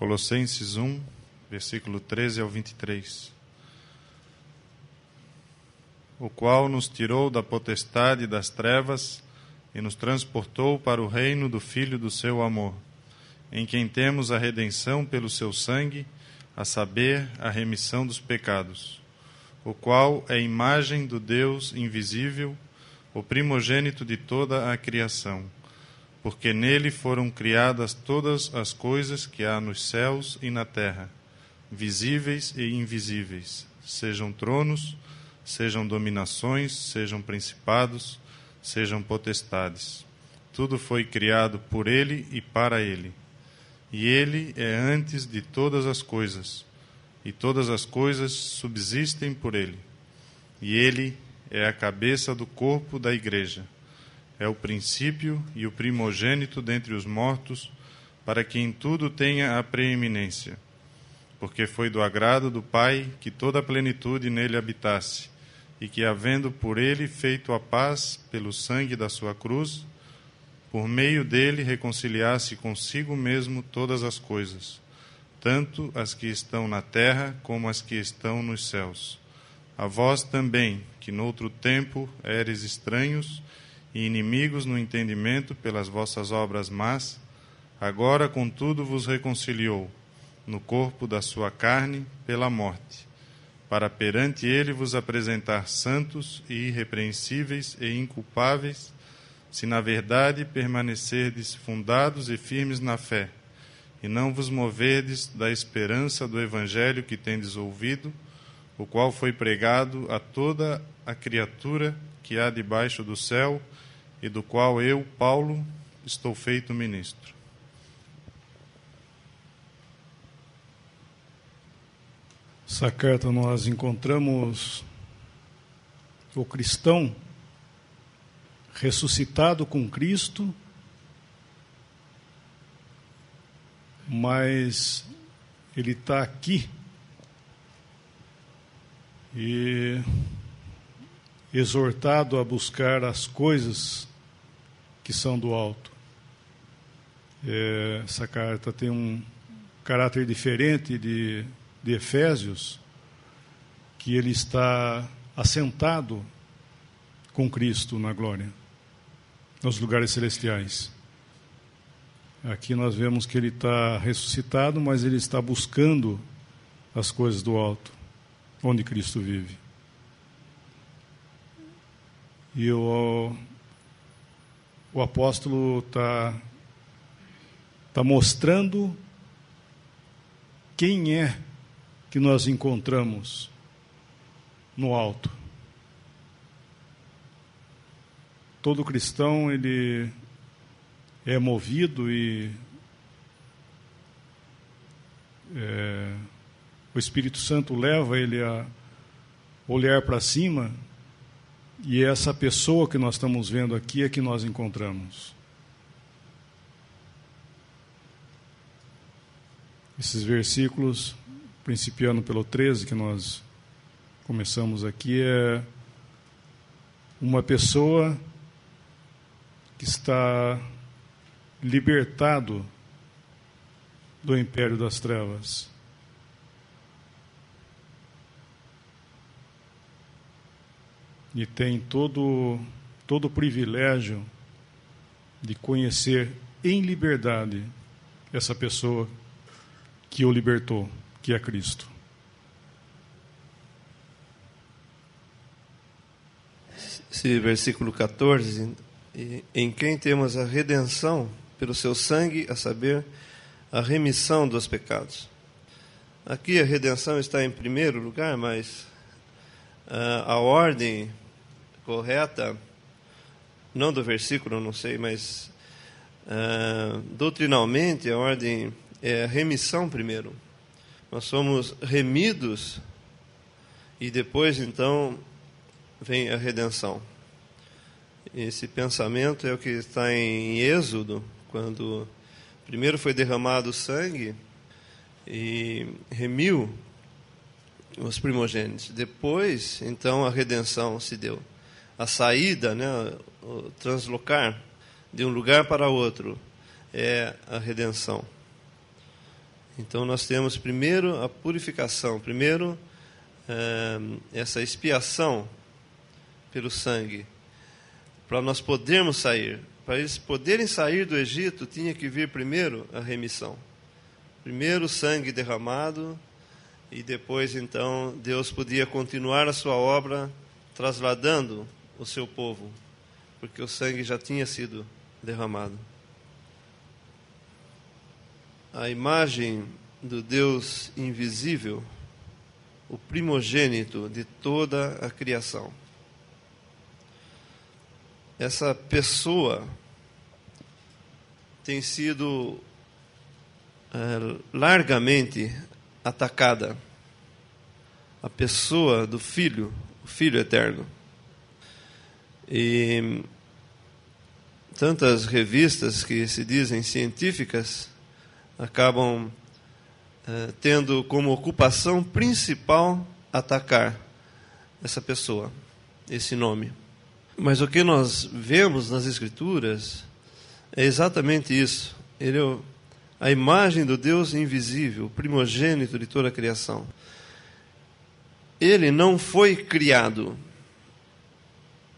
Colossenses 1, versículo 13 ao 23. O qual nos tirou da potestade das trevas e nos transportou para o reino do Filho do seu amor, em quem temos a redenção pelo seu sangue, a saber, a remissão dos pecados, o qual é imagem do Deus invisível, o primogênito de toda a criação, porque nele foram criadas todas as coisas que há nos céus e na terra, visíveis e invisíveis, sejam tronos, sejam dominações, sejam principados, sejam potestades. Tudo foi criado por ele e para ele. E ele é antes de todas as coisas, e todas as coisas subsistem por ele. E ele é a cabeça do corpo da igreja. É o princípio e o primogênito dentre os mortos, para que em tudo tenha a preeminência. Porque foi do agrado do Pai que toda a plenitude nele habitasse, e que, havendo por ele feito a paz pelo sangue da sua cruz, por meio dele reconciliasse consigo mesmo todas as coisas, tanto as que estão na terra como as que estão nos céus. A vós também, que noutro tempo éreis estranhos e inimigos no entendimento pelas vossas obras más, agora, contudo, vos reconciliou, no corpo da sua carne, pela morte, para perante ele vos apresentar santos e irrepreensíveis e inculpáveis, se na verdade permanecerdes fundados e firmes na fé, e não vos moverdes da esperança do evangelho que tendes ouvido, o qual foi pregado a toda a criatura que há debaixo do céu, e do qual eu, Paulo, estou feito ministro. Essa carta nós encontramos o cristão ressuscitado com Cristo, mas ele está aqui e exortado a buscar as coisas que são do alto. Essa carta tem um caráter diferente de Efésios, que ele está assentado com Cristo na glória, nos lugares celestiais. Aqui nós vemos que ele está ressuscitado, mas ele está buscando as coisas do alto, onde Cristo vive. E o apóstolo está mostrando quem é que nós encontramos no alto. Todo cristão, ele é movido e o Espírito Santo leva ele a olhar para cima, e essa pessoa que nós estamos vendo aqui é que nós encontramos. Esses versículos, principiando pelo 13, que nós começamos aqui, é uma pessoa que está libertado do império das trevas. E tem todo o privilégio de conhecer em liberdade essa pessoa que o libertou, que é Cristo. Esse versículo 14, em quem temos a redenção pelo seu sangue, a saber, a remissão dos pecados. Aqui a redenção está em primeiro lugar, mas a ordem correta, não do versículo, não sei, mas doutrinalmente a ordem é a remissão primeiro. Nós somos remidos e depois então vem a redenção. Esse pensamento é o que está em Êxodo, quando primeiro foi derramado o sangue e remiu os primogênitos. Depois, então, a redenção se deu. A saída, né, o translocar de um lugar para outro é a redenção. Então nós temos primeiro a purificação, primeiro essa expiação pelo sangue, para nós podermos sair. Para eles poderem sair do Egito, tinha que vir primeiro a remissão. Primeiro o sangue derramado, e depois então Deus podia continuar a sua obra trasladando o seu povo, porque o sangue já tinha sido derramado. A imagem do Deus invisível, o primogênito de toda a criação. Essa pessoa tem sido largamente atacada. A pessoa do Filho, o Filho eterno. E tantas revistas que se dizem científicas acabam tendo como ocupação principal atacar essa pessoa, esse nome. Mas o que nós vemos nas Escrituras é exatamente isso. Ele é a imagem do Deus invisível, primogênito de toda a criação. Ele não foi criado.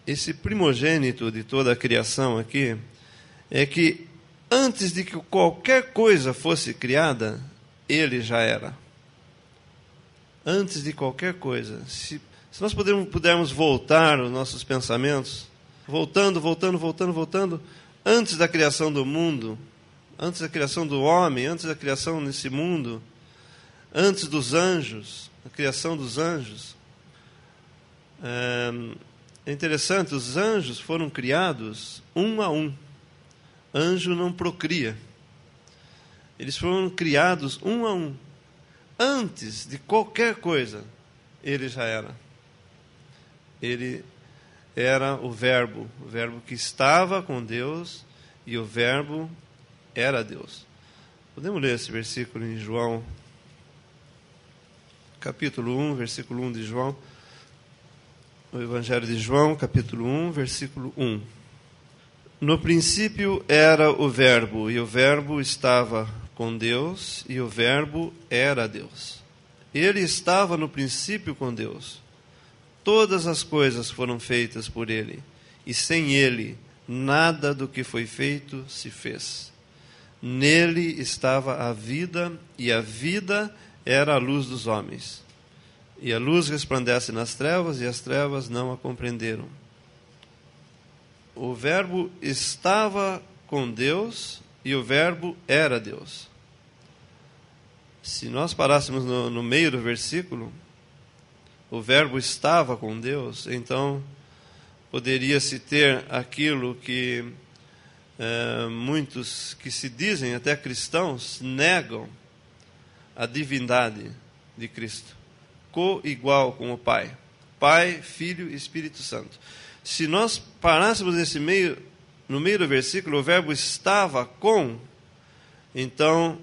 Esse primogênito de toda a criação aqui é que antes de que qualquer coisa fosse criada, ele já era. Antes de qualquer coisa. Se nós pudermos voltar os nossos pensamentos, voltando, antes da criação do mundo, antes da criação do homem, antes da criação nesse mundo, antes dos anjos, a criação dos anjos. É interessante, os anjos foram criados um a um. Anjo não procria. Eles foram criados um a um. Antes de qualquer coisa, ele já era. Ele era o Verbo que estava com Deus, e o Verbo era Deus. Podemos ler esse versículo em João, capítulo 1, versículo 1 de João. O Evangelho de João, capítulo 1, versículo 1. No princípio era o Verbo, e o Verbo estava com Deus, e o Verbo era Deus. Ele estava no princípio com Deus. Todas as coisas foram feitas por ele, e sem ele, nada do que foi feito se fez. Nele estava a vida, e a vida era a luz dos homens. E a luz resplandece nas trevas, e as trevas não a compreenderam. O Verbo estava com Deus, e o Verbo era Deus. Se nós parássemos no meio do versículo, o Verbo estava com Deus, então poderia-se ter aquilo que muitos que se dizem até cristãos negam a divindade de Cristo, co-igual com o Pai. Pai, Filho e Espírito Santo. Se nós parássemos no meio do versículo, o Verbo estava com, então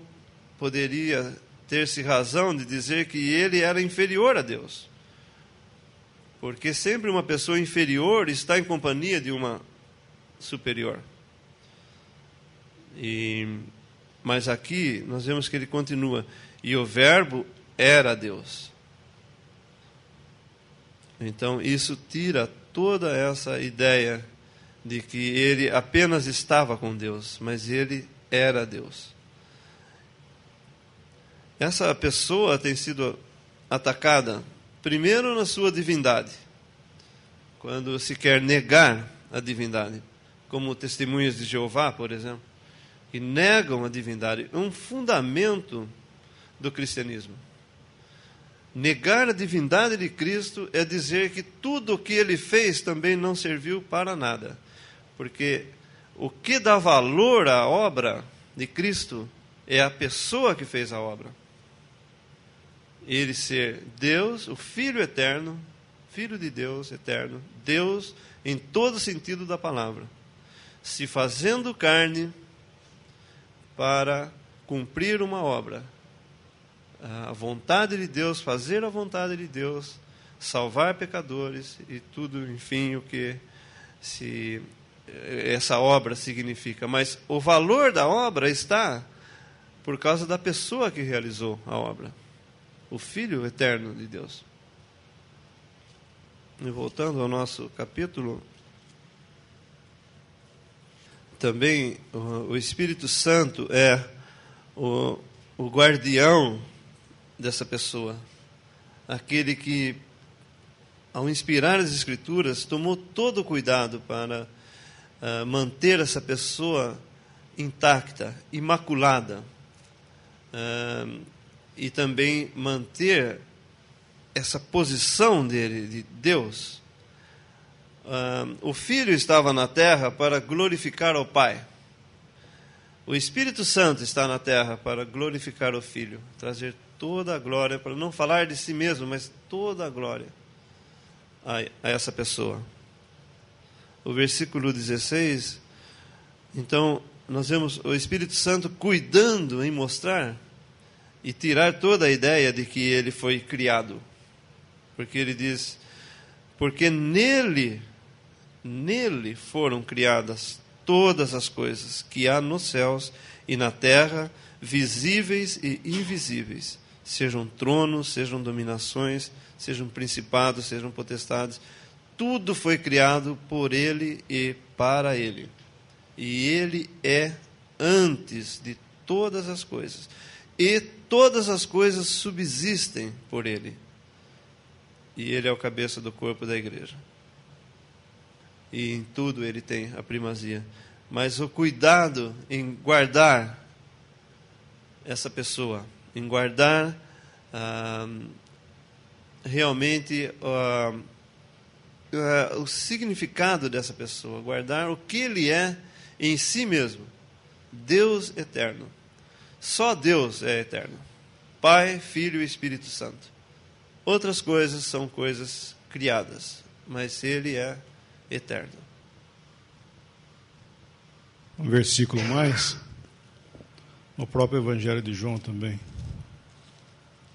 poderia ter-se razão de dizer que ele era inferior a Deus. Porque sempre uma pessoa inferior está em companhia de uma superior. Mas aqui nós vemos que ele continua. E o Verbo era Deus. Então isso tira toda essa ideia de que ele apenas estava com Deus, mas ele era Deus. Essa pessoa tem sido atacada primeiro na sua divindade, quando se quer negar a divindade, como testemunhas de Jeová, por exemplo, que negam a divindade, um fundamento do cristianismo. Negar a divindade de Cristo é dizer que tudo o que ele fez também não serviu para nada, porque o que dá valor à obra de Cristo é a pessoa que fez a obra. Ele ser Deus, o Filho eterno, Filho de Deus eterno, Deus em todo sentido da palavra, se fazendo carne para cumprir uma obra. A vontade de Deus, fazer a vontade de Deus, salvar pecadores e tudo, enfim, o que essa obra significa. Mas o valor da obra está por causa da pessoa que realizou a obra, o Filho eterno de Deus. E voltando ao nosso capítulo, também o Espírito Santo é o guardião dessa pessoa, aquele que, ao inspirar as Escrituras, tomou todo o cuidado para manter essa pessoa intacta, imaculada, e também manter essa posição dele, de Deus. O Filho estava na terra para glorificar ao Pai. O Espírito Santo está na terra para glorificar o Filho, trazer toda a glória, para não falar de si mesmo, mas toda a glória a essa pessoa. O versículo 16, então, nós vemos o Espírito Santo cuidando em mostrar e tirar toda a ideia de que ele foi criado. Porque ele diz, porque nele foram criadas todas as coisas que há nos céus e na terra, visíveis e invisíveis, sejam tronos, sejam dominações, sejam principados, sejam potestades, tudo foi criado por ele e para ele. E ele é antes de todas as coisas. E todas as coisas subsistem por ele. E ele é o cabeça do corpo da igreja. E em tudo ele tem a primazia. Mas o cuidado em guardar essa pessoa, em guardar realmente o significado dessa pessoa, guardar o que ele é em si mesmo. Deus eterno. Só Deus é eterno. Pai, Filho e Espírito Santo. Outras coisas são coisas criadas, mas ele é eterno. Um versículo mais, no próprio Evangelho de João também.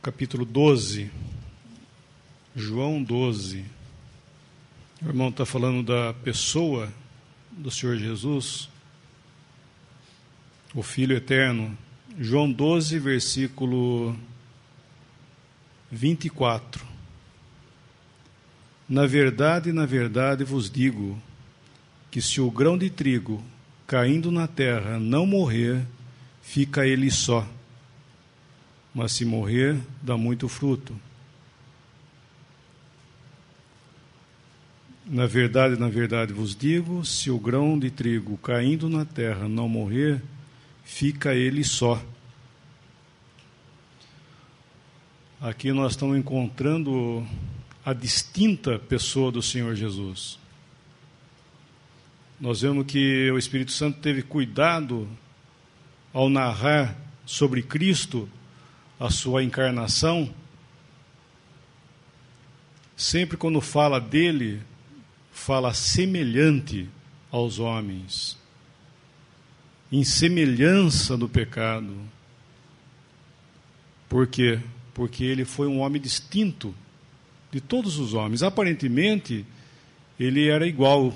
Capítulo 12. João 12. O irmão está falando da pessoa do Senhor Jesus, o Filho eterno. João 12, versículo 24. Na verdade vos digo, que se o grão de trigo caindo na terra não morrer, fica ele só. Mas se morrer, dá muito fruto. Na verdade vos digo, se o grão de trigo caindo na terra não morrer, fica ele só. Aqui nós estamos encontrando a distinta pessoa do Senhor Jesus. Nós vemos que o Espírito Santo teve cuidado ao narrar sobre Cristo, a sua encarnação. Sempre quando fala dele, fala semelhante aos homens, em semelhança do pecado. Por quê? Porque ele foi um homem distinto de todos os homens. Aparentemente, ele era igual.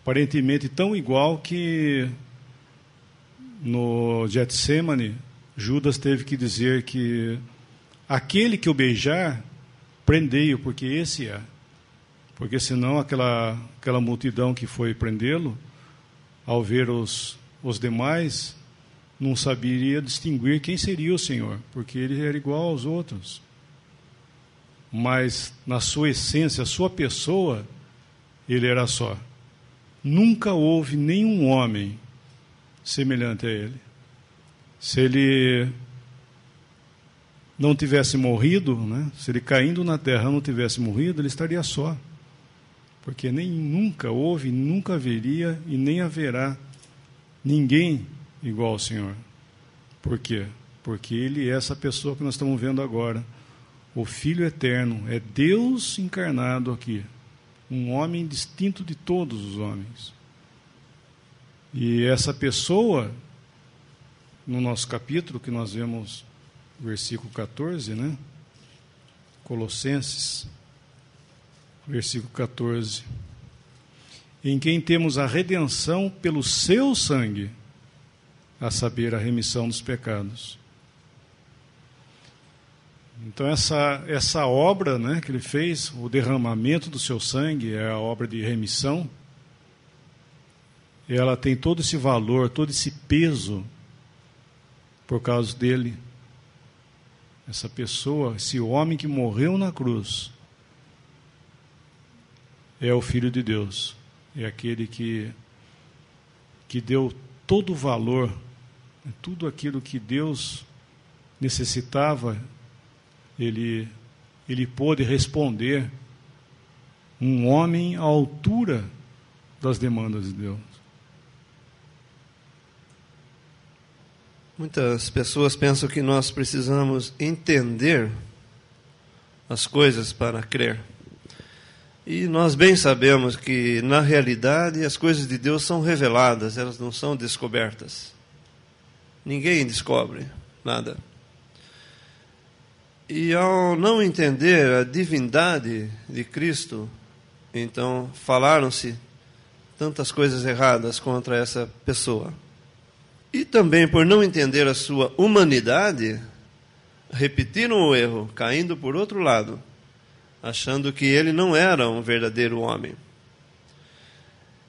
Aparentemente tão igual que no Getsemane, Judas teve que dizer que aquele que o beijar, prendei-o, porque esse é. Porque senão aquela multidão que foi prendê-lo, ao ver os demais, não saberia distinguir quem seria o Senhor, porque ele era igual aos outros. Mas na sua essência, a sua pessoa, ele era só. Nunca houve nenhum homem semelhante a ele. Se ele não tivesse morrido, né? Se ele caindo na terra não tivesse morrido, ele estaria só. Porque nunca houve, nunca haveria e nem haverá ninguém igual ao Senhor. Por quê? Porque ele é essa pessoa que nós estamos vendo agora. O Filho eterno, é Deus encarnado aqui. Um homem distinto de todos os homens. E essa pessoa, no nosso capítulo, que nós vemos, versículo 14, né? Colossenses, versículo 14. Em quem temos a redenção pelo seu sangue, a saber, a remissão dos pecados. Então, essa obra, né, que ele fez, o derramamento do seu sangue, é a obra de remissão, ela tem todo esse valor, todo esse peso por causa dele. Essa pessoa, esse homem que morreu na cruz, é o Filho de Deus, é aquele que deu todo o valor, tudo aquilo que Deus necessitava, ele pôde responder, um homem à altura das demandas de Deus. Muitas pessoas pensam que nós precisamos entender as coisas para crer. E nós bem sabemos que, na realidade, as coisas de Deus são reveladas, elas não são descobertas. Ninguém descobre nada. E ao não entender a divindade de Cristo, então falaram-se tantas coisas erradas contra essa pessoa. E também por não entender a sua humanidade, repetiram o erro, caindo por outro lado, achando que ele não era um verdadeiro homem.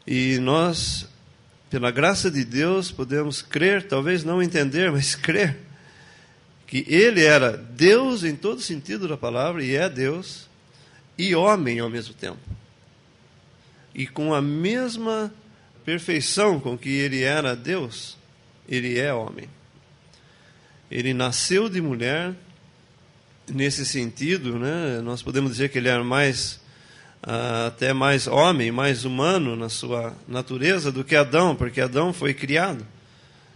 E nós, pela graça de Deus, podemos crer, talvez não entender, mas crer, que ele era Deus em todo sentido da palavra, e é Deus, e homem ao mesmo tempo. E com a mesma perfeição com que ele era Deus, ele é homem. Ele nasceu de mulher. Nesse sentido, né, nós podemos dizer que ele era até mais homem, mais humano na sua natureza do que Adão, porque Adão foi criado,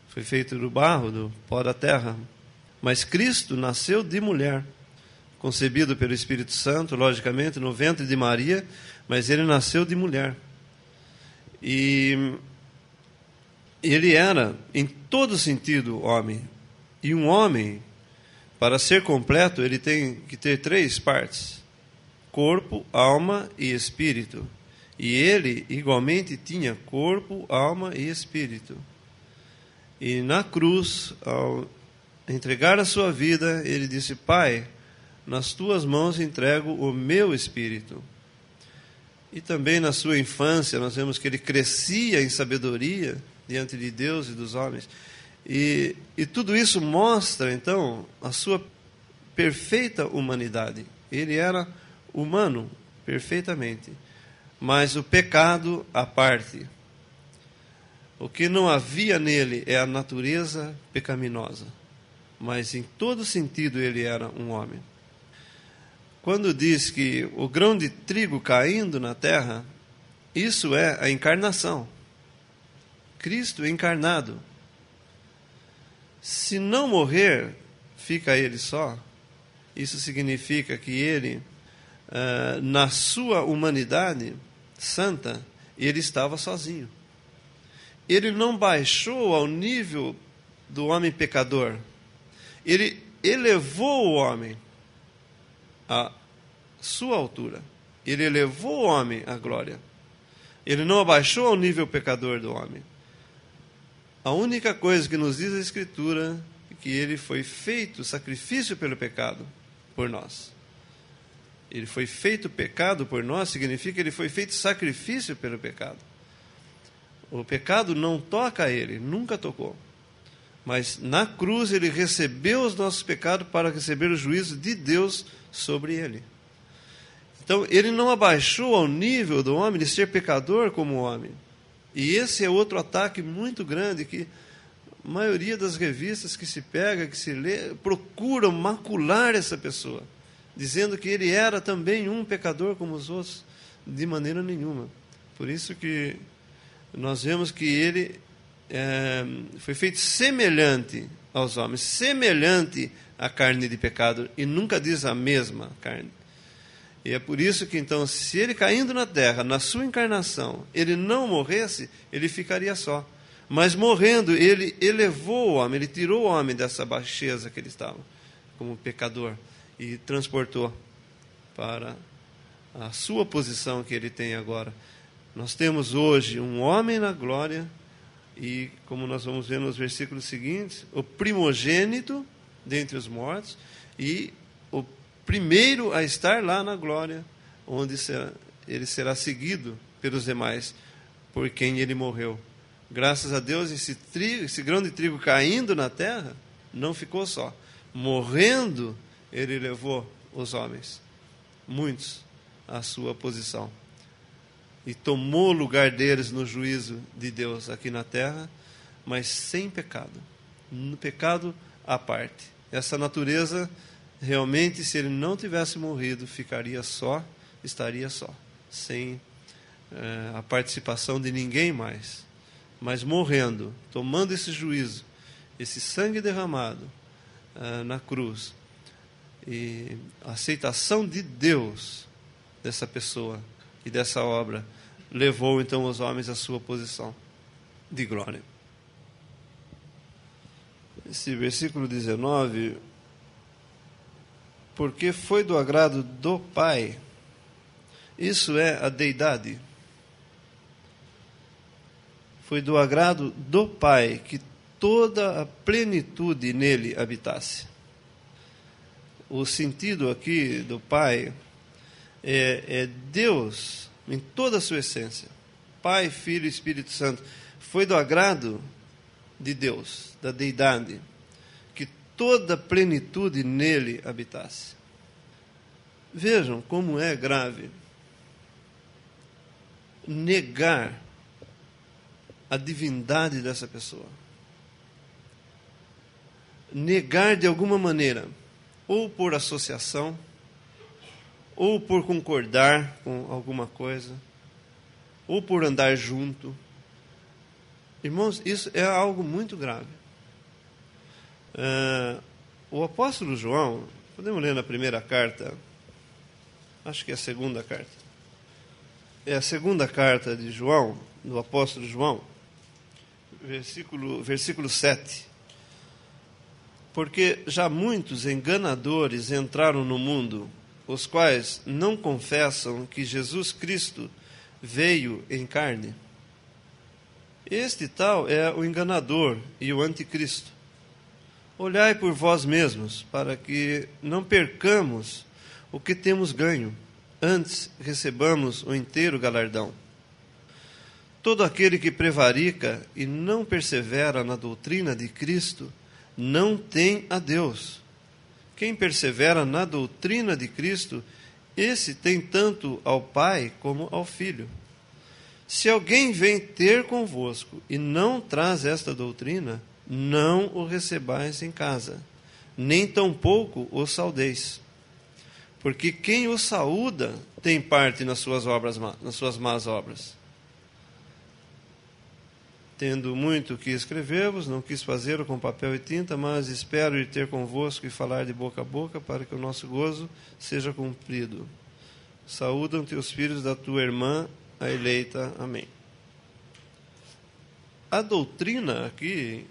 foi feito do barro, do pó da terra. Mas Cristo nasceu de mulher, concebido pelo Espírito Santo, logicamente, no ventre de Maria, mas ele nasceu de mulher. E ele era, em todo sentido, homem. E um homem, para ser completo, ele tem que ter 3 partes: corpo, alma e espírito. E ele, igualmente, tinha corpo, alma e espírito. E na cruz, ao entregar a sua vida, ele disse: Pai, nas tuas mãos entrego o meu espírito. E também na sua infância, nós vemos que ele crescia em sabedoria diante de Deus e dos homens. E tudo isso mostra, então, a sua perfeita humanidade. Ele era humano, perfeitamente. Mas o pecado à parte. O que não havia nele é a natureza pecaminosa. Mas em todo sentido ele era um homem. Quando diz que o grão de trigo caindo na terra, isso é a encarnação. Cristo encarnado. Se não morrer, fica ele só. Isso significa que ele, na sua humanidade santa, ele estava sozinho. Ele não baixou ao nível do homem pecador. Ele elevou o homem à sua altura. Ele elevou o homem à glória. Ele não abaixou ao nível pecador do homem. A única coisa que nos diz a Escritura é que ele foi feito sacrifício pelo pecado por nós. Ele foi feito pecado por nós, significa que ele foi feito sacrifício pelo pecado. O pecado não toca a ele, nunca tocou. Mas na cruz ele recebeu os nossos pecados para receber o juízo de Deus sobre ele. Então ele não abaixou ao nível do homem de ser pecador como homem. E esse é outro ataque muito grande que a maioria das revistas que se pega, que se lê, procuram macular essa pessoa, dizendo que ele era também um pecador como os outros, de maneira nenhuma. Por isso que nós vemos que ele foi feito semelhante aos homens, semelhante à carne de pecado, e nunca diz a mesma carne. E é por isso que, então, se ele caindo na terra, na sua encarnação, ele não morresse, ele ficaria só. Mas morrendo, ele elevou o homem, ele tirou o homem dessa baixeza que ele estava, como pecador, e transportou para a sua posição que ele tem agora. Nós temos hoje um homem na glória, E, como nós vamos ver nos versículos seguintes, o primogênito dentre os mortos e o primeiro a estar lá na glória, onde ele será seguido pelos demais, por quem ele morreu. Graças a Deus, esse grão de trigo caindo na terra, não ficou só. Morrendo, ele levou os homens, muitos, à sua posição. E tomou o lugar deles no juízo de Deus aqui na terra, mas sem pecado. No pecado à parte. Essa natureza, realmente, se ele não tivesse morrido, ficaria só, estaria só, sem a participação de ninguém mais. Mas morrendo, tomando esse juízo, esse sangue derramado na cruz, e a aceitação de Deus dessa pessoa e dessa obra, levou então os homens à sua posição de glória. Esse versículo 19, porque foi do agrado do Pai, isso é a deidade. Foi do agrado do Pai que toda a plenitude nele habitasse. O sentido aqui do Pai é Deus em toda a sua essência. Pai, Filho e Espírito Santo. Foi do agrado de Deus, da deidade, que toda a plenitude nele habitasse. Vejam como é grave negar a divindade dessa pessoa. Negar de alguma maneira, ou por associação, ou por concordar com alguma coisa, ou por andar junto. Irmãos, isso é algo muito grave. O apóstolo João, podemos ler na primeira carta, acho que é a segunda carta. É a segunda carta de João, do apóstolo João, versículo 7. Porque já muitos enganadores entraram no mundo, os quais não confessam que Jesus Cristo veio em carne. Este tal é o enganador e o anticristo. Olhai por vós mesmos, para que não percamos o que temos ganho, antes recebamos o inteiro galardão. Todo aquele que prevarica e não persevera na doutrina de Cristo, não tem a Deus. Quem persevera na doutrina de Cristo, esse tem tanto ao Pai como ao Filho. Se alguém vem ter convosco e não traz esta doutrina, não o recebais em casa, nem tampouco o saudeis. Porque quem o saúda tem parte nas suas más obras. Tendo muito que escrever-vos, não quis fazê-lo com papel e tinta, mas espero ir ter convosco e falar de boca a boca, para que o nosso gozo seja cumprido. Saúdam-te os filhos da tua irmã, a eleita. Amém. A doutrina aqui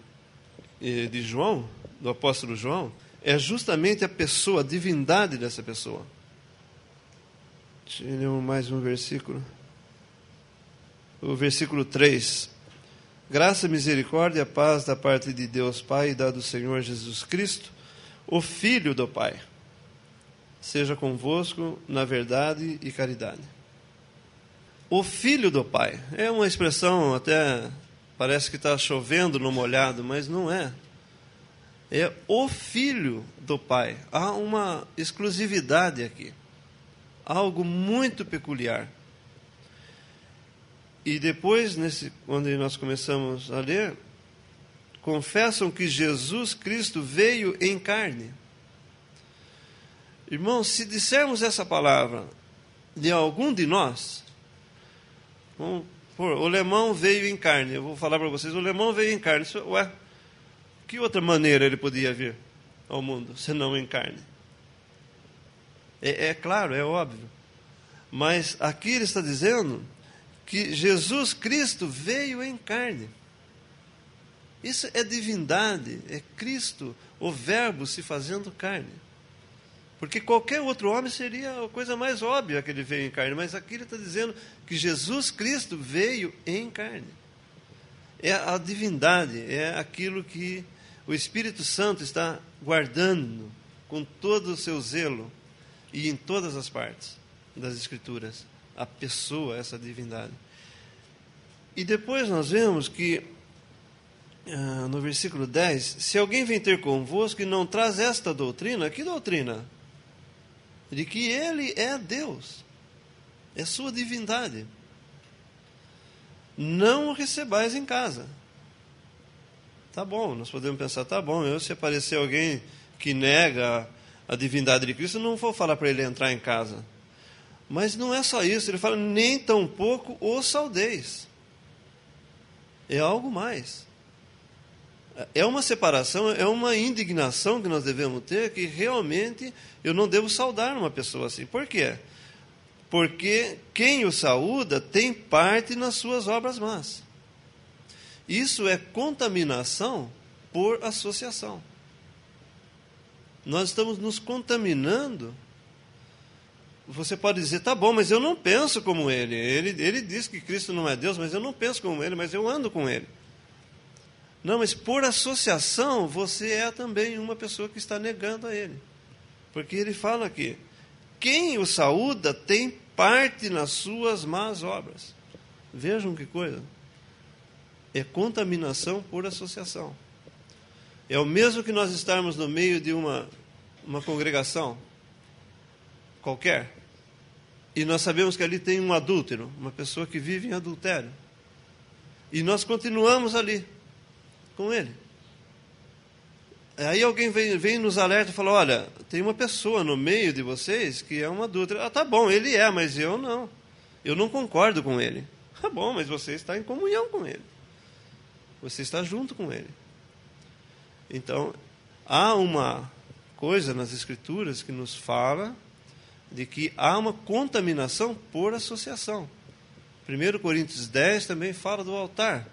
de João, do apóstolo João, é justamente a pessoa, a divindade dessa pessoa. Deixa eu ler mais um versículo. O versículo 3. Graça, misericórdia e paz da parte de Deus Pai e da do Senhor Jesus Cristo, o Filho do Pai, seja convosco na verdade e caridade. O Filho do Pai é uma expressão até parece que está chovendo no molhado, mas não é. É o Filho do Pai. Há uma exclusividade aqui, algo muito peculiar. E depois, quando nós começamos a ler, confessam que Jesus Cristo veio em carne. Irmãos, se dissermos essa palavra de algum de nós, o Lemão veio em carne. Eu vou falar para vocês, o Lemão veio em carne. Ué, que outra maneira ele podia vir ao mundo, senão em carne? É claro, é óbvio. Mas aqui ele está dizendo que Jesus Cristo veio em carne. Isso é divindade, é Cristo, o Verbo se fazendo carne. Porque qualquer outro homem seria a coisa mais óbvia que ele veio em carne, mas aqui ele está dizendo que Jesus Cristo veio em carne. É a divindade, é aquilo que o Espírito Santo está guardando com todo o seu zelo e em todas as partes das Escrituras. A pessoa, essa divindade. E depois nós vemos que, no versículo 10, se alguém vem ter convosco e não traz esta doutrina, que doutrina? De que ele é Deus, é sua divindade. Não o recebais em casa. Tá bom, nós podemos pensar, tá bom, se aparecer alguém que nega a divindade de Cristo, eu não vou falar para ele entrar em casa. Mas não é só isso, ele fala, nem tampouco o saudeis. É algo mais. É uma separação, é uma indignação que nós devemos ter, que realmente eu não devo saudar uma pessoa assim. Por quê? Porque quem o saúda tem parte nas suas obras más. Isso é contaminação por associação. Nós estamos nos contaminando. Você pode dizer, tá bom, mas eu não penso como ele. Ele diz que Cristo não é Deus, mas eu não penso como ele, mas eu ando com ele. Não, mas por associação, você é também uma pessoa que está negando a ele. Porque ele fala aqui, quem o saúda tem parte nas suas más obras. Vejam que coisa. É contaminação por associação. É o mesmo que nós estarmos no meio de uma congregação qualquer, e nós sabemos que ali tem um adúltero, uma pessoa que vive em adultério. E nós continuamos ali com ele. Aí alguém vem nos alerta e fala, olha, tem uma pessoa no meio de vocês que é um adúltero. Ah, tá bom, ele é, mas eu não. Eu não concordo com ele. Tá bom, mas você está em comunhão com ele. Você está junto com ele. Então, há uma coisa nas Escrituras que nos fala de que há uma contaminação por associação. 1 Coríntios 10 também fala do altar.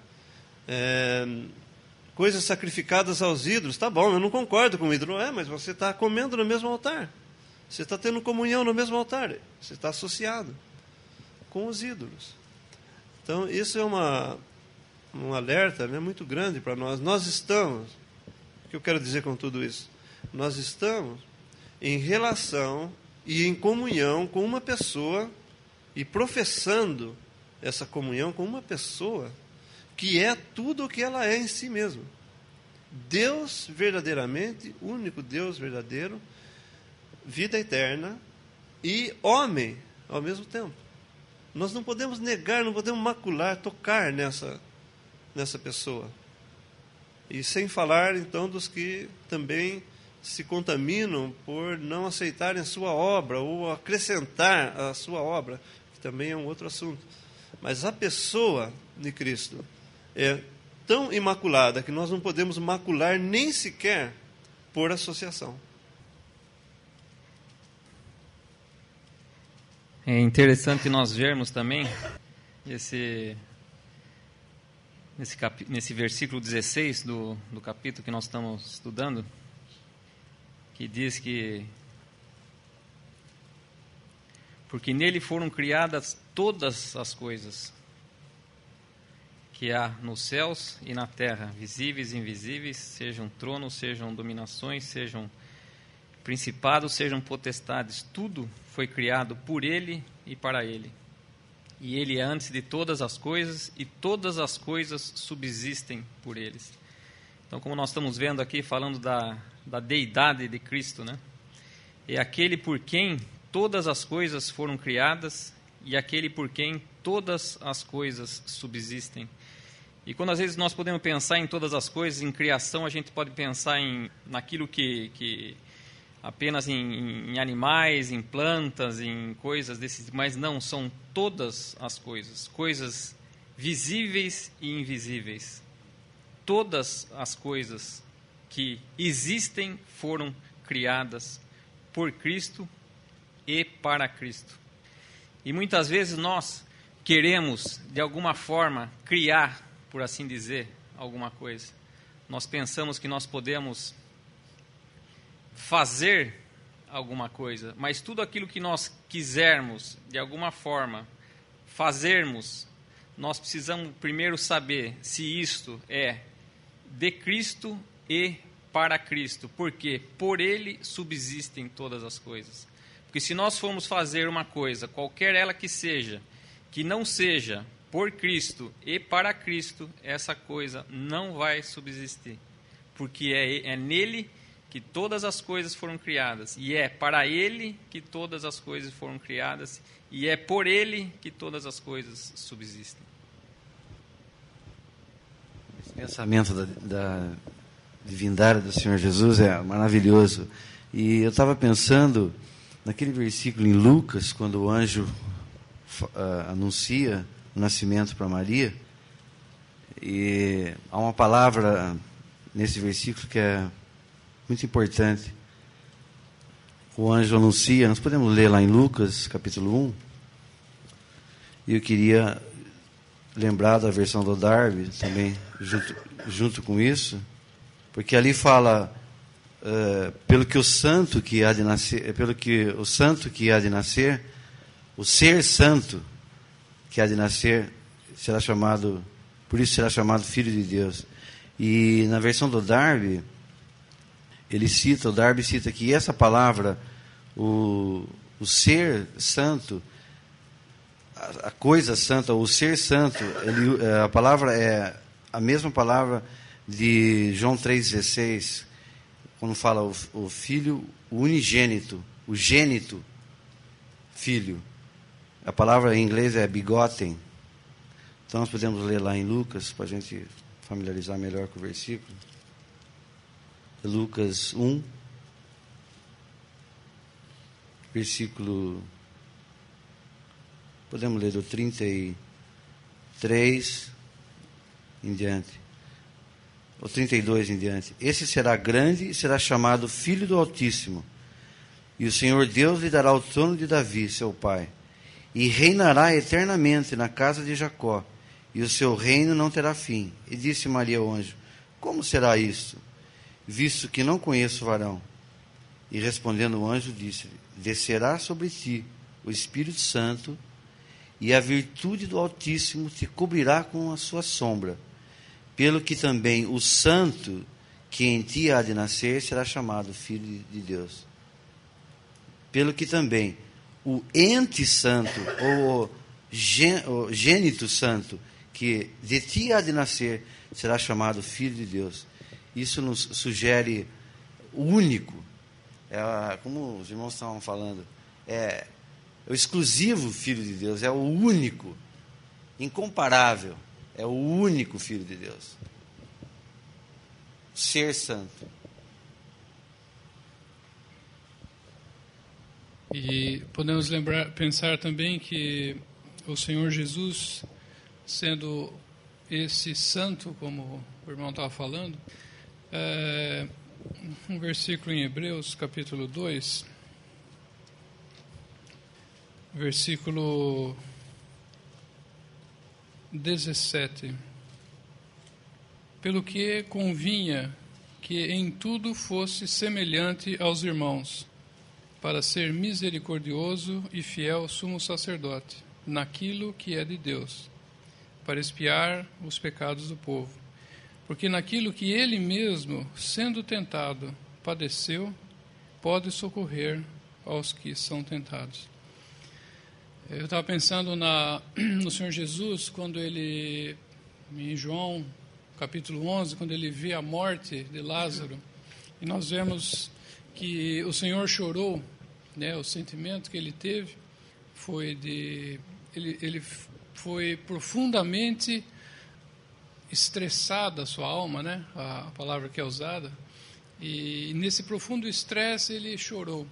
Coisas sacrificadas aos ídolos. Tá bom, eu não concordo com o ídolo. Mas você está comendo no mesmo altar. Você está tendo comunhão no mesmo altar. Você está associado com os ídolos. Então, isso é um alerta, né, muito grande para nós. Nós estamos, o que eu quero dizer com tudo isso? Nós estamos em relação e em comunhão com uma pessoa e professando essa comunhão com uma pessoa que é tudo o que ela é em si mesma. Deus verdadeiramente, único Deus verdadeiro, vida eterna e homem ao mesmo tempo. Nós não podemos negar, não podemos macular, tocar nessa pessoa. E sem falar, então, dos que também se contaminam por não aceitarem a sua obra ou acrescentar a sua obra, que também é um outro assunto. Mas a pessoa de Cristo é tão imaculada que nós não podemos macular nem sequer por associação. É interessante nós vermos também nesse versículo 16 do capítulo que nós estamos estudando, que diz que porque nele foram criadas todas as coisas que há nos céus e na terra, visíveis e invisíveis, sejam tronos, sejam dominações, sejam principados, sejam potestades, tudo foi criado por ele e para ele. E ele é antes de todas as coisas, e todas as coisas subsistem por eles. Então, como nós estamos vendo aqui, falando da deidade de Cristo, né? É aquele por quem todas as coisas foram criadas, e aquele por quem todas as coisas subsistem. E quando às vezes nós podemos pensar em todas as coisas, em criação, a gente pode pensar naquilo que apenas em animais, em plantas, em coisas desses, mas não, são todas as coisas, coisas visíveis e invisíveis. Todas as coisas que existem foram criadas por Cristo e para Cristo. E muitas vezes nós queremos, de alguma forma, criar, por assim dizer, alguma coisa. Nós pensamos que nós podemos fazer alguma coisa, mas tudo aquilo que nós quisermos, de alguma forma, fazermos, nós precisamos primeiro saber se isto é de Cristo e para Cristo. Porque por Ele subsistem todas as coisas. Porque se nós formos fazer uma coisa, qualquer ela que seja, que não seja por Cristo e para Cristo, essa coisa não vai subsistir. Porque é nele que todas as coisas foram criadas. E é para Ele que todas as coisas foram criadas. E é por Ele que todas as coisas subsistem. Esse pensamento da divindade do Senhor Jesus é maravilhoso. E eu estava pensando naquele versículo em Lucas, quando o anjo anuncia o nascimento para Maria. E há uma palavra nesse versículo que é muito importante. O anjo anuncia, nós podemos ler lá em Lucas, capítulo 1. E eu queria lembrar da versão do Darby também, junto com isso, porque ali fala, pelo que o santo que há de nascer, o ser santo que há de nascer, será chamado, por isso será chamado Filho de Deus. E na versão do Darby, o Darby cita que essa palavra, o ser santo, a coisa santa, o ser santo, a palavra é a mesma palavra de João 3,16, quando fala o filho, o unigênito, o gênito filho. A palavra em inglês é begotten. Então nós podemos ler lá em Lucas, para a gente familiarizar melhor com o versículo. Lucas 1, versículo, podemos ler do 33 em diante, ou 32 em diante. Esse será grande e será chamado Filho do Altíssimo, e o Senhor Deus lhe dará o trono de Davi, seu pai, e reinará eternamente na casa de Jacó, e o seu reino não terá fim. E disse Maria ao anjo: como será isto, visto que não conheço varão? E respondendo o anjo, disse-lhe: descerá sobre ti o Espírito Santo, e a virtude do Altíssimo te cobrirá com a sua sombra. Pelo que também o santo que em ti há de nascer será chamado Filho de Deus. Pelo que também o ente santo, ou o gênito santo, que de ti há de nascer, será chamado Filho de Deus. Isso nos sugere o único, como os irmãos estavam falando, é o exclusivo Filho de Deus, é o único, incomparável, é o único Filho de Deus. Ser santo. E podemos pensar também que o Senhor Jesus, sendo esse santo, como o irmão estava falando, um versículo em Hebreus, capítulo 2, versículo 17. Pelo que convinha que em tudo fosse semelhante aos irmãos, para ser misericordioso e fiel sumo sacerdote, naquilo que é de Deus, para expiar os pecados do povo. Porque naquilo que ele mesmo, sendo tentado, padeceu, pode socorrer aos que são tentados. Eu estava pensando no Senhor Jesus, quando ele, em João, capítulo 11, quando ele vê a morte de Lázaro, e nós vemos que o Senhor chorou, né, o sentimento que ele teve foi ele foi profundamente estressada a sua alma, né, a palavra que é usada, e nesse profundo estresse ele chorou.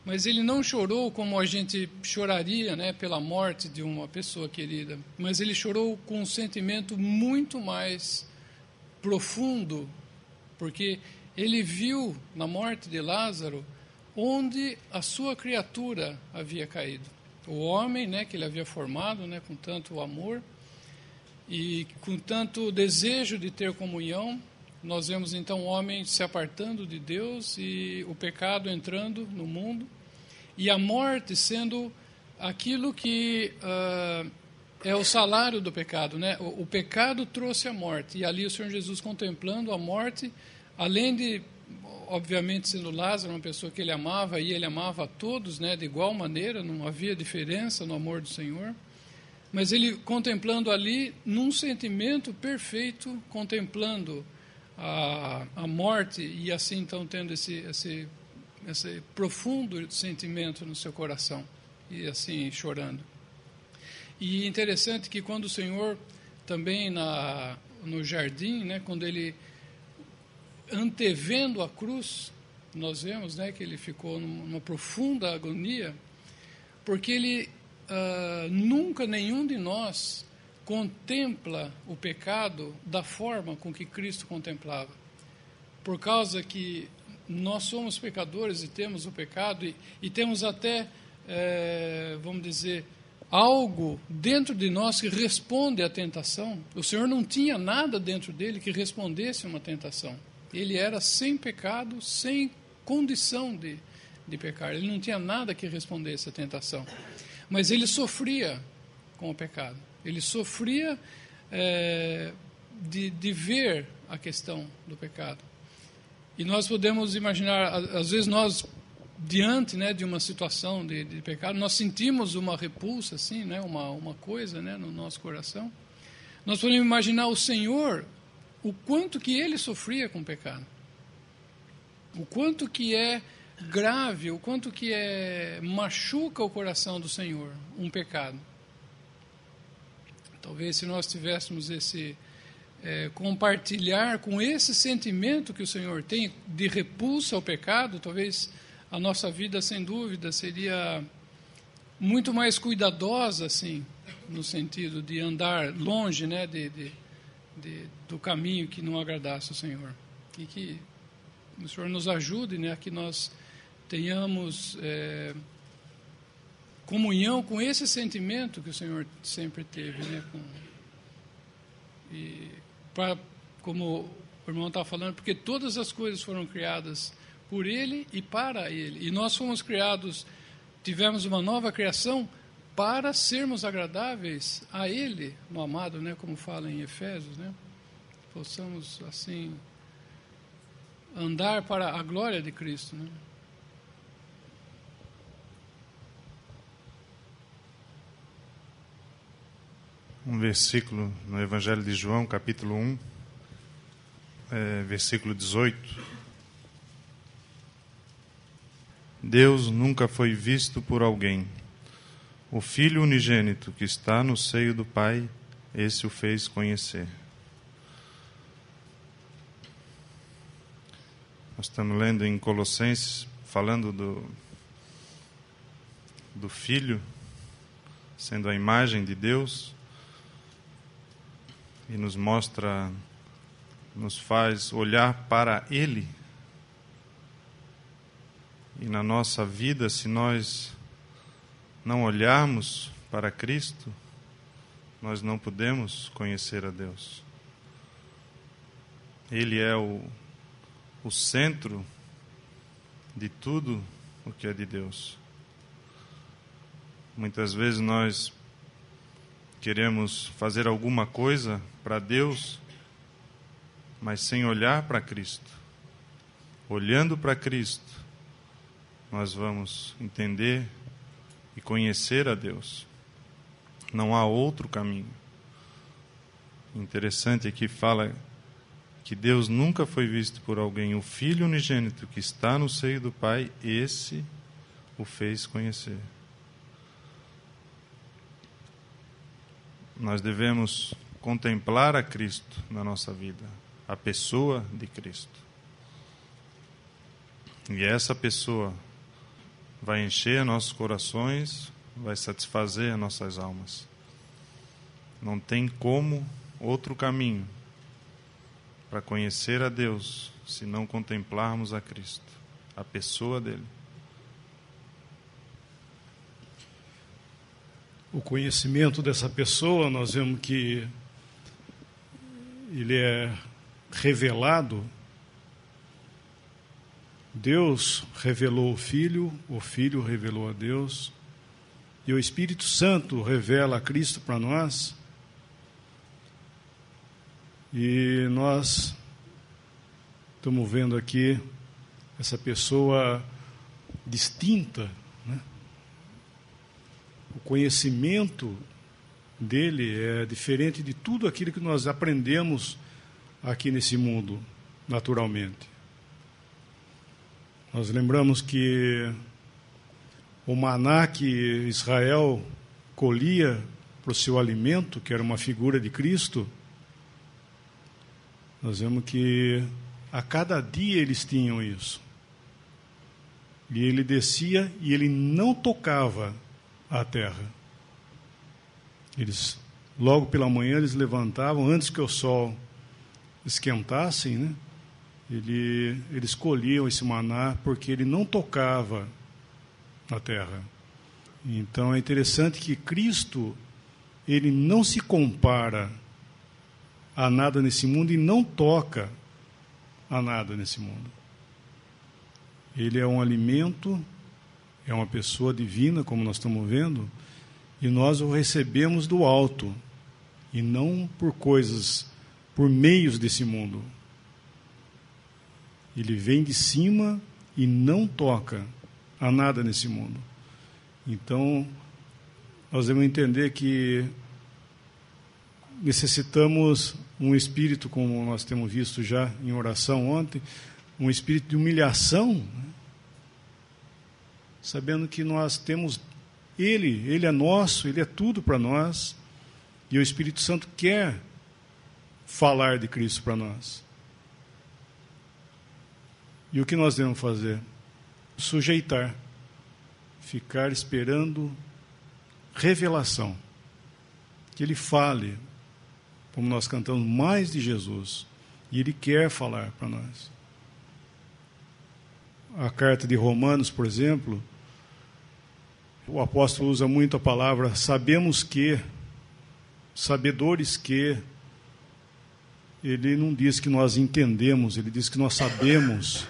Mas ele não chorou como a gente choraria, né, pela morte de uma pessoa querida, mas ele chorou com um sentimento muito mais profundo, porque ele viu na morte de Lázaro onde a sua criatura havia caído. O homem, né, que ele havia formado, né, com tanto amor e com tanto desejo de ter comunhão. Nós vemos então o homem se apartando de Deus e o pecado entrando no mundo, e a morte sendo aquilo que é o salário do pecado, né? O pecado trouxe a morte, e ali o Senhor Jesus contemplando a morte, além de, obviamente, sendo Lázaro uma pessoa que ele amava, e ele amava a todos, né, de igual maneira, não havia diferença no amor do Senhor, mas ele contemplando ali, num sentimento perfeito, contemplando a morte, e assim então tendo esse profundo sentimento no seu coração, e assim chorando. E interessante que quando o Senhor, também no jardim, né, quando ele, antevendo a cruz, nós vemos, né, que ele ficou numa profunda agonia, porque ele, nunca nenhum de nós contempla o pecado da forma com que Cristo contemplava. Por causa que nós somos pecadores e temos o pecado, e temos até, vamos dizer, algo dentro de nós que responde à tentação. O Senhor não tinha nada dentro dele que respondesse a uma tentação. Ele era sem pecado, sem condição de pecar. Ele não tinha nada que respondesse à tentação. Mas ele sofria com o pecado. Ele sofria de ver a questão do pecado. E nós podemos imaginar, às vezes nós, diante, né, de uma situação de pecado, nós sentimos uma repulsa, assim, né, uma coisa, né, no nosso coração. Nós podemos imaginar o Senhor, o quanto que ele sofria com o pecado. O quanto que é grave, o quanto que machuca o coração do Senhor, um pecado. Talvez se nós tivéssemos compartilhar com esse sentimento que o Senhor tem de repulsa ao pecado, talvez a nossa vida, sem dúvida, seria muito mais cuidadosa, assim, no sentido de andar longe, né, do caminho que não agradasse ao Senhor. E que o Senhor nos ajude, né, a que nós tenhamos comunhão com esse sentimento que o Senhor sempre teve, né, como o irmão estava falando, porque todas as coisas foram criadas por Ele e para Ele. E nós fomos criados, tivemos uma nova criação para sermos agradáveis a Ele, no amado, né, como fala em Efésios, né? Possamos, assim, andar para a glória de Cristo, né? Um versículo no Evangelho de João, capítulo 1, versículo 18. Deus nunca foi visto por alguém. O Filho unigênito que está no seio do Pai, esse o fez conhecer. Nós estamos lendo em Colossenses, falando do Filho, sendo a imagem de Deus, e nos mostra, nos faz olhar para Ele. E na nossa vida, se nós não olharmos para Cristo, nós não podemos conhecer a Deus. Ele é o centro de tudo o que é de Deus. Muitas vezes nós queremos fazer alguma coisa para Deus, mas sem olhar para Cristo. Olhando para Cristo, nós vamos entender e conhecer a Deus. Não há outro caminho. Interessante aqui fala que Deus nunca foi visto por alguém. O Filho unigênito que está no seio do Pai, esse o fez conhecer. Nós devemos contemplar a Cristo na nossa vida, a pessoa de Cristo. E essa pessoa vai encher nossos corações, vai satisfazer as nossas almas. Não tem como outro caminho para conhecer a Deus se não contemplarmos a Cristo, a pessoa dele. O conhecimento dessa pessoa, nós vemos que ele é revelado. Deus revelou o Filho revelou a Deus, e o Espírito Santo revela Cristo para nós, e nós estamos vendo aqui essa pessoa distinta, né? O conhecimento dele é diferente de tudo aquilo que nós aprendemos aqui nesse mundo, naturalmente. Nós lembramos que o maná que Israel colhia para o seu alimento, que era uma figura de Cristo, nós vemos que a cada dia eles tinham isso. E ele descia e ele não tocava a terra. Eles, logo pela manhã, eles levantavam, antes que o sol esquentasse, né? Eles colhiam esse maná porque ele não tocava na terra. Então é interessante que Cristo, ele não se compara a nada nesse mundo e não toca a nada nesse mundo. Ele é um alimento, é uma pessoa divina, como nós estamos vendo, e nós o recebemos do alto, e não por coisas, por meios desse mundo. Ele vem de cima e não toca a nada nesse mundo. Então, nós devemos entender que necessitamos um espírito, como nós temos visto já em oração ontem, um espírito de humilhação, né? Sabendo que nós temos Ele é nosso, Ele é tudo para nós, e o Espírito Santo quer falar de Cristo para nós. E o que nós devemos fazer? Sujeitar, ficar esperando revelação, que Ele fale, como nós cantamos, mais de Jesus, e Ele quer falar para nós. A carta de Romanos, por exemplo, o apóstolo usa muito a palavra sabemos que, sabedores que. Ele não diz que nós entendemos, ele diz que nós sabemos.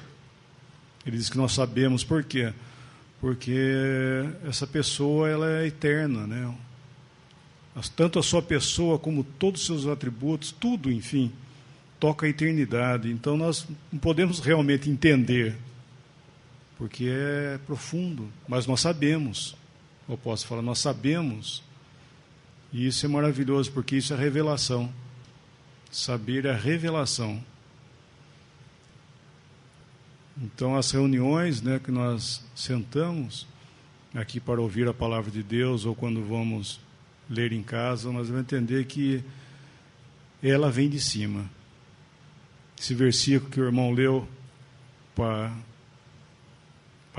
Ele diz que nós sabemos. Por quê? Porque essa pessoa, ela é eterna, né? Tanto a sua pessoa como todos os seus atributos, tudo, enfim, toca a eternidade. Então nós não podemos realmente entender, porque é profundo, mas nós sabemos. O apóstolo fala, nós sabemos, e isso é maravilhoso, porque isso é revelação. Saber é revelação. Então, as reuniões, né, que nós sentamos aqui para ouvir a palavra de Deus, ou quando vamos ler em casa, nós vamos entender que ela vem de cima. Esse versículo que o irmão leu para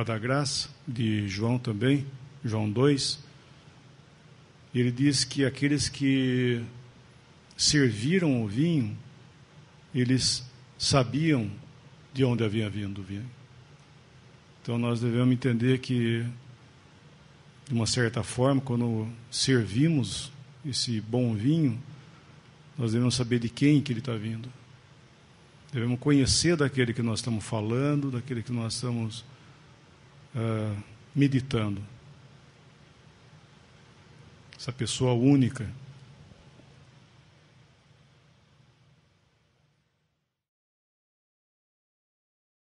dar graça, de João também, João 2, ele diz que aqueles que serviram o vinho, eles sabiam de onde havia vindo o vinho. Então nós devemos entender que, de uma certa forma, quando servimos esse bom vinho, nós devemos saber de quem que ele está vindo. Devemos conhecer daquele que nós estamos falando, daquele que nós estamos meditando. Essa pessoa única